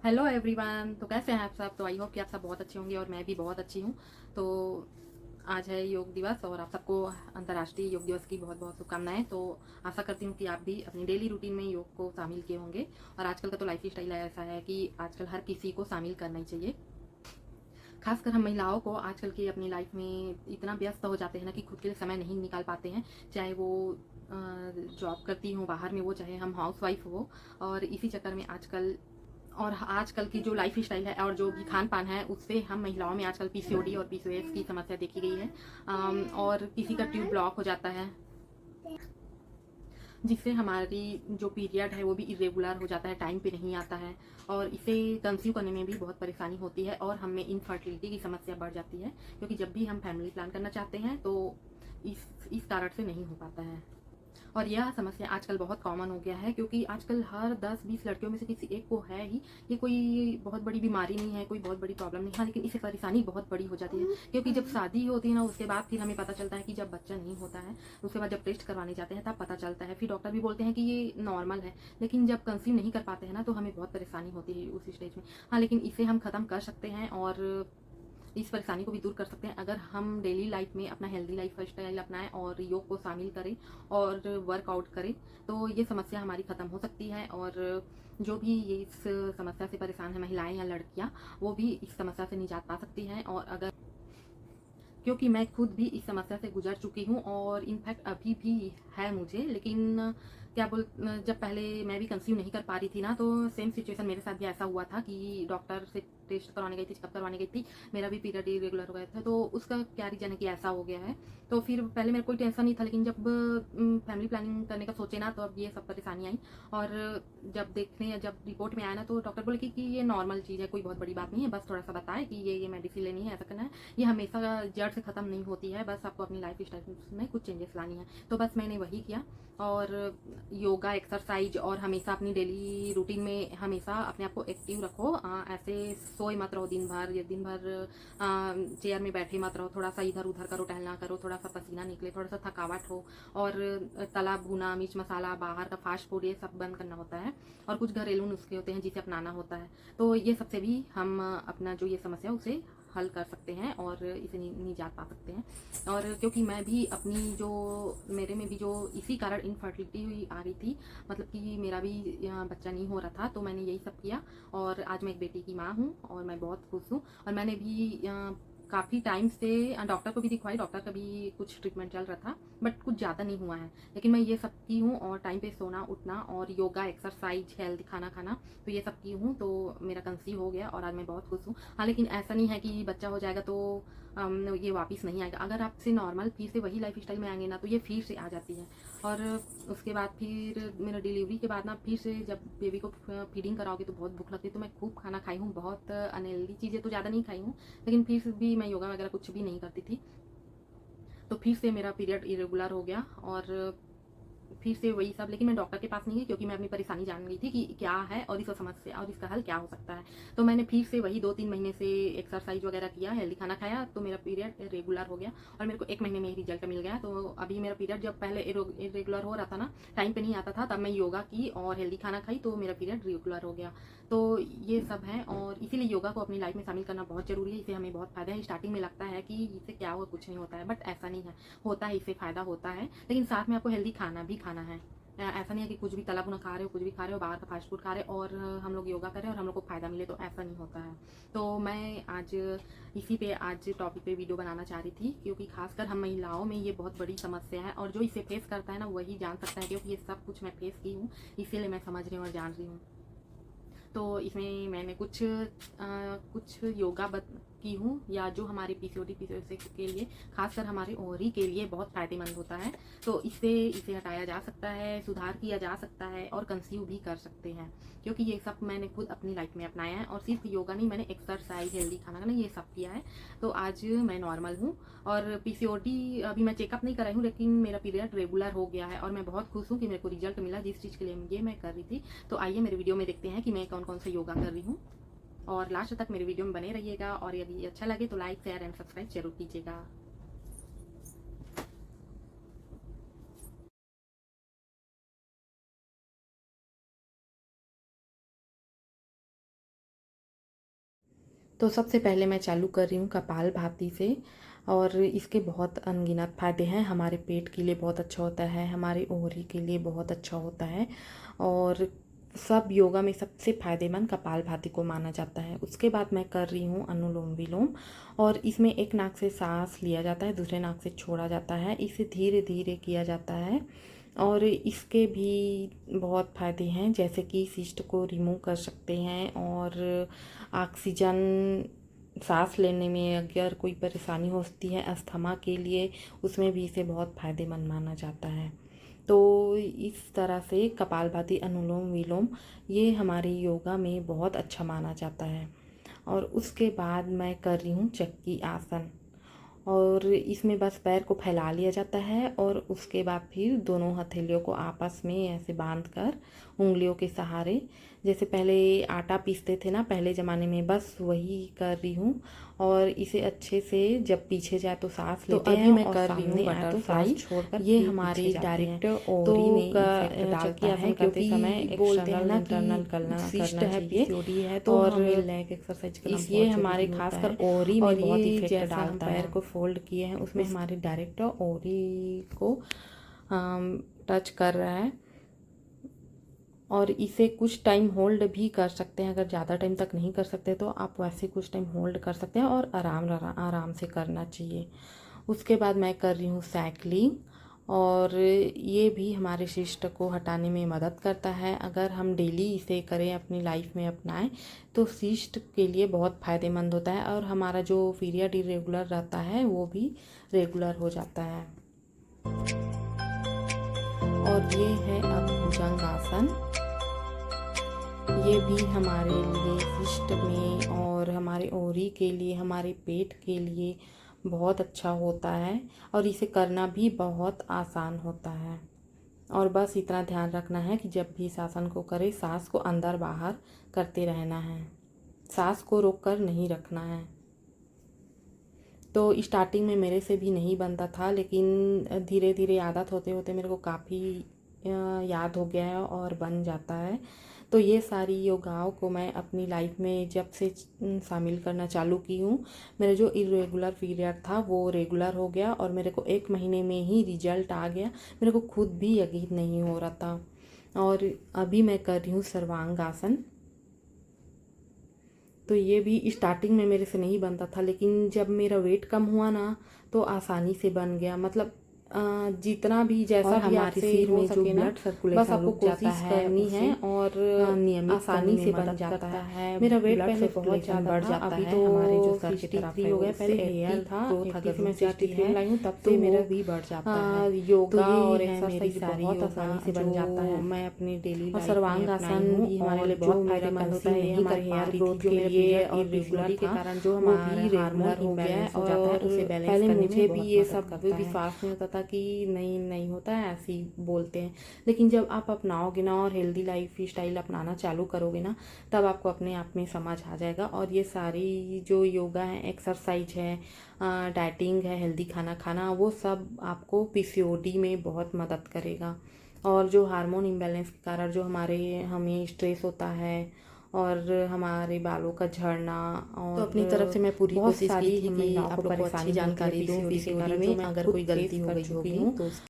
Hello everyone. तो कैसे हैं आप सब? तो आई होप कि आप सब बहुत अच्छे होंगे और मैं भी बहुत अच्छी हूँ। तो आज है योग दिवस और आप सबको अंतर्राष्ट्रीय योग दिवस की बहुत बहुत शुभकामनाएं। तो आशा करती हूँ कि आप भी अपनी डेली रूटीन में योग को शामिल किए होंगे। और आजकल का तो लाइफ स्टाइल ऐसा है कि आजकल हर किसी को शामिल करना ही चाहिए। खासकर हम महिलाओं को आजकल की अपनी लाइफ में इतना व्यस्त हो जाते हैं ना कि खुद के लिए समय नहीं निकाल पाते हैं। चाहे वो जॉब करती हो बाहर में, वो चाहे हम हाउस वाइफ हो। और इसी चक्कर में आजकल की जो लाइफ स्टाइल है और जो भी खान पान है, उससे हम महिलाओं में आजकल पीसीओडी और पीसीओएस की समस्या देखी गई है। और किसी का ट्यूब ब्लॉक हो जाता है, जिससे हमारी जो पीरियड है वो भी इरेगुलर हो जाता है, टाइम पे नहीं आता है। और इसे कंसीव करने में भी बहुत परेशानी होती है और हमें इनफर्टिलिटी की समस्या बढ़ जाती है, क्योंकि जब भी हम फैमिली प्लान करना चाहते हैं तो इस कारण से नहीं हो पाता है। और यह समस्या आजकल बहुत कॉमन हो गया है, क्योंकि आजकल हर 10-20 लड़कियों में से किसी एक को है ही। ये कोई बहुत बड़ी बीमारी नहीं है, कोई बहुत बड़ी प्रॉब्लम नहीं है, लेकिन इससे परेशानी बहुत बड़ी हो जाती है। क्योंकि जब शादी होती है ना, उसके बाद फिर हमें पता चलता है कि जब बच्चा नहीं होता है, उसके बाद जब टेस्ट करवाने जाते हैं तब पता चलता है। फिर डॉक्टर भी बोलते हैं कि ये नॉर्मल है, लेकिन जब कंसीव नहीं कर पाते हैं ना, तो हमें बहुत परेशानी होती है उस स्टेज में। हाँ, लेकिन इसे हम ख़त्म कर सकते हैं और इस परेशानी को भी दूर कर सकते हैं अगर हम डेली लाइफ में अपना हेल्दी लाइफ स्टाइल अपनाएं और योग को शामिल करें और वर्कआउट करें। तो ये समस्या हमारी ख़त्म हो सकती है। और जो भी ये इस समस्या से परेशान है, महिलाएं या लड़कियां, वो भी इस समस्या से निजात पा सकती हैं। और अगर क्योंकि मैं खुद भी इस समस्या से गुजर चुकी हूँ और इनफैक्ट अभी भी है मुझे। लेकिन क्या बोल जब पहले मैं भी कंसीव नहीं कर पा रही थी ना, तो सेम सिचुएशन मेरे साथ भी ऐसा हुआ था कि डॉक्टर से टेस्ट करवाने गई थी, चेकअप करवाने गई थी। मेरा भी पीरियड इरेगुलर हो गया था, तो उसका क्या रीज़न है कि ऐसा हो गया है। तो फिर पहले मेरे कोई टेंशन नहीं था, लेकिन जब फैमिली प्लानिंग करने का सोचे ना, तो अब ये सब परेशानी आई। और जब रिपोर्ट में आया ना, तो डॉक्टर बोले कि ये नॉर्मल चीज़ है, कोई बहुत बड़ी बात नहीं है, बस थोड़ा सा बताए कि ये मेडिसिन लेनी है, ऐसा करना है। ये हमेशा जड़ से ख़त्म नहीं होती है, बस आपको अपनी लाइफ स्टाइल में कुछ चेंजेस लानी है। तो बस मैंने वही किया। और योगा, एक्सरसाइज और हमेशा अपनी डेली रूटीन में हमेशा अपने आप को एक्टिव रखो। ऐसे सोए मत रहो दिन भर, या दिन भर चेयर में बैठे मत रहो। थोड़ा सा इधर उधर करो, टहलना करो, थोड़ा सा पसीना निकले, थोड़ा सा थकावट हो। और तला भुना, मिर्च मसाला, बाहर का फास्ट फूड, ये सब बंद करना होता है। और कुछ घरेलू नुस्खे होते हैं जिसे अपनाना होता है। तो ये सबसे भी हम अपना जो ये समस्या उसे हल कर सकते हैं और इसे निजात पा सकते हैं। और क्योंकि मैं भी अपनी जो मेरे में भी जो इसी कारण इनफर्टिलिटी हुई आ रही थी, मतलब कि मेरा भी बच्चा नहीं हो रहा था, तो मैंने यही सब किया। और आज मैं एक बेटी की माँ हूँ और मैं बहुत खुश हूँ। और मैंने भी काफ़ी टाइम से डॉक्टर को भी दिखवाई, डॉक्टर का भी कुछ ट्रीटमेंट चल रहा था, बट कुछ ज़्यादा नहीं हुआ है। लेकिन मैं ये सब की हूँ और टाइम पे सोना उठना और योगा, एक्सरसाइज, हेल्दी खाना खाना, तो ये सब की हूँ। तो मेरा कंसीव हो गया और आज मैं बहुत खुश हूँ। हाँ, लेकिन ऐसा नहीं है कि बच्चा हो जाएगा तो ये वापस नहीं आएगा। अगर आपसे नॉर्मल फिर से वही लाइफ स्टाइल में आएंगे ना, तो ये फिर से आ जाती है। और उसके बाद फिर मेरा डिलीवरी के बाद ना, फिर से जब बेबी को फीडिंग कराओगे तो बहुत भूख लगती है। तो मैं खूब खाना खाई हूँ, बहुत अनहेल्दी चीज़ें तो ज़्यादा नहीं खाई हूँ, लेकिन फिर भी मैं योगा वगैरह कुछ भी नहीं करती थी। तो फिर से मेरा पीरियड इरेगुलर हो गया और फिर से वही सब। लेकिन मैं डॉक्टर के पास नहीं गई, क्योंकि मैं अपनी परेशानी जान गई थी कि क्या है और इसका समस्या और इसका हल क्या हो सकता है। तो मैंने फिर से वही 2-3 महीने से एक्सरसाइज वगैरह किया, हेल्दी खाना खाया, तो मेरा पीरियड रेगुलर हो गया और मेरे को 1 महीने में ही रिजल्ट मिल गया। तो अभी मेरा पीरियड जब पहले इरेगुलर हो रहा था ना, टाइम पे नहीं आता था, तब मैं योगा की और हेल्दी खाना खाई, तो मेरा पीरियड रेगुलर हो गया। तो ये सब है और इसीलिए योगा को अपनी लाइफ में शामिल करना बहुत ज़रूरी है। इससे हमें बहुत फ़ायदा है। स्टार्टिंग में लगता है कि इससे क्या हुआ, कुछ नहीं होता है, बट ऐसा नहीं है, होता है, इससे फ़ायदा होता है। लेकिन साथ में आपको हेल्दी खाना भी खाना है। ऐसा नहीं है कि कुछ भी तला भुना खा रहे हो, कुछ भी खा रहे हो, बाहर का फास्ट फूड खा रहे हो और हम लोग योगा कर रहे हैं और हम लोग को फ़ायदा मिले, तो ऐसा नहीं होता है। तो मैं आज इसी पे आज टॉपिक पे वीडियो बनाना चाह रही थी, क्योंकि खासकर हम महिलाओं में ये बहुत बड़ी समस्या है और जो इसे फेस करता है ना, वही जान सकता है, क्योंकि ये सब कुछ मैं फेस की हूँ, इसीलिए मैं समझ रही हूँ और जान रही हूँ। तो इसमें मैंने कुछ योगा की हूँ, या जो हमारे पीसीओडी पीसीओएस के लिए, खासकर हमारे ओवरी के लिए बहुत फ़ायदेमंद होता है। तो इससे इसे हटाया जा सकता है, सुधार किया जा सकता है और कंसीव भी कर सकते हैं, क्योंकि ये सब मैंने खुद अपनी लाइफ में अपनाया है। और सिर्फ योगा नहीं, मैंने एक्सरसाइज, हेल्दी खाना खाना, ये सब किया है। तो आज मैं नॉर्मल हूँ। और पीसीओडी अभी मैं चेकअप नहीं कराई हूँ, लेकिन मेरा पीरियड रेगुलर हो गया है और मैं बहुत खुश हूँ कि मेरे को रिजल्ट मिला जिस चीज़ के लिए ये मैं कर रही थी। तो आइए मेरे वीडियो में देखते हैं कि मैं कौन कौन सा योगा कर रही हूँ। और लास्ट तक मेरे वीडियो में बने रहिएगा और यदि अच्छा लगे तो लाइक, शेयर एंड सब्सक्राइब जरूर कीजिएगा। तो सबसे पहले मैं चालू कर रही हूँ कपालभाति से। और इसके बहुत अनगिनत फ़ायदे हैं। हमारे पेट के लिए बहुत अच्छा होता है, हमारे ओवरी के लिए बहुत अच्छा होता है, और सब योगा में सबसे फ़ायदेमंद कपालभाति को माना जाता है। उसके बाद मैं कर रही हूँ अनुलोम विलोम, और इसमें एक नाक से सांस लिया जाता है, दूसरे नाक से छोड़ा जाता है। इसे धीरे धीरे किया जाता है, और इसके भी बहुत फ़ायदे हैं, जैसे कि सिस्ट को रिमूव कर सकते हैं, और ऑक्सीजन सांस लेने में अगर कोई परेशानी होती है अस्थमा के लिए, उसमें भी इसे बहुत फ़ायदेमंद माना जाता है। तो इस तरह से कपालभाति, अनुलोम विलोम ये हमारे योगा में बहुत अच्छा माना जाता है। और उसके बाद मैं कर रही हूँ चक्की आसन, और इसमें बस पैर को फैला लिया जाता है, और उसके बाद फिर दोनों हथेलियों को आपस में ऐसे बांधकर उंगलियों के सहारे, जैसे पहले आटा पीसते थे ना पहले ज़माने में, बस वही कर रही हूँ। और इसे अच्छे से जब पीछे जाए तो सांस लेते हैं, मैं और कर रही हूँ बटरफ्लाई छोड़कर ये हमारे डायरेक्ट ओवरी में इफेक्ट डालता है, क्योंकि बोलते हैं ना कि सिस्ट है, पीसीओडी है, तो और हमें लेग एक्सरसाइज करना इस ये बहुत हमारे जरूरी होता खासकर है। ओवरी में और बहुत ये इफेक्ट जैसा हम डालता पैर है। को फोल्ड किए हैं उसमें हमारे डायरेक्ट ओवरी को टच कर रहा है, और इसे कुछ टाइम होल्ड भी कर सकते हैं। अगर ज़्यादा टाइम तक नहीं कर सकते तो आप वैसे कुछ टाइम होल्ड कर सकते हैं, और आराम से करना चाहिए। उसके बाद मैं कर रही हूँ साइकिलिंग, और ये भी हमारे शिस्ट को हटाने में मदद करता है। अगर हम डेली इसे करें, अपनी लाइफ में अपनाएं, तो शिस्ट के लिए बहुत फ़ायदेमंद होता है, और हमारा जो पीरियड इरेगुलर रहता है वो भी रेगुलर हो जाता है। और ये है अब भुजंगासन। ये भी हमारे लिए शिस्ट में और हमारे ओवरी के लिए, हमारे पेट के लिए बहुत अच्छा होता है, और इसे करना भी बहुत आसान होता है। और बस इतना ध्यान रखना है कि जब भी इस आसन को करें, सांस को अंदर बाहर करते रहना है, सांस को रोक कर नहीं रखना है। तो स्टार्टिंग में मेरे से भी नहीं बनता था, लेकिन धीरे धीरे आदत होते होते मेरे को काफ़ी याद हो गया है और बन जाता है। तो ये सारी योगाओं को मैं अपनी लाइफ में जब से शामिल करना चालू की हूँ, मेरा जो इरेगुलर पीरियड था वो रेगुलर हो गया, और मेरे को 1 महीने में ही रिजल्ट आ गया। मेरे को खुद भी यकीन नहीं हो रहा था। और अभी मैं कर रही हूँ सर्वांगासन। तो ये भी स्टार्टिंग में मेरे से नहीं बनता था, लेकिन जब मेरा वेट कम हुआ ना तो आसानी से बन गया। मतलब जितना भी जैसा भी हमारे आपसे सिर हो में जो सके ना, ब्लड सर्कुलेशन बस आपको रुक जाता कोशिश है करनी है, और नियमित आसानी से बन जाता है। मेरा वेट पहले बहुत ज़्यादा बढ़ था, जाता अभी है। तो हमारे जो सर की 63 तरफ है हो गया। उससे पहले हेयर 80 था, ग्रोथ 80 अगर से मैं रुक जाती 63 है लाई हूँ, तब तो से वो मेरा भी बढ़ जाता है। योगा तो ये और है मेरी एक्सरसाइज सारी बहुत योगा आसानी से बन जाता है। मैं अपनी डेली और लाइफ में सर्वांगासन अपनाई भी हूँ, हमारे लिए और बहुत जो मेरा फायदेमंद होता है। कंसीव ये नहीं हमारे कर हेयर पा रही ग्रोथ थी, जो के मेरा लिए पीरियड और इरेगुलर के था, कारण जो वो हमारा भी हार्मोन रेगुलर हो गया है। इम्बैलेंस हो जाता है, और उसे बैलेंस पहले करने मुझे में भी बहुत ये मदद सब करता है। विश्वास नहीं होता था कि नहीं होता है, ऐसे ही बोलते हैं। लेकिन जब आप अपनाओगे ना और हेल्दी लाइफ स्टाइल अपनाना चालू करोगे ना, तब आपको अपने आप में समझ आ जाएगा। और ये सारी जो योगा है, एक्सरसाइज है, डाइटिंग है, हेल्दी खाना खाना, वो सब आपको पीसीओडी में बहुत मदद करेगा। और जो हार्मोन इम्बैलेंस के कारण जो हमें स्ट्रेस होता है, और हमारे बालों का झड़ना, और तो अपनी तरफ से मैं पूरी बहुत कोशिश की सारी थी कि महिलाओं आप को लोग को अच्छी परेशानी जानकारी दूं पीसीओडी के पीसीओडी कारण, में। जो मैं अगर खुद कोई फेस गलती हो कर गई चुकी होगी हूँ। तो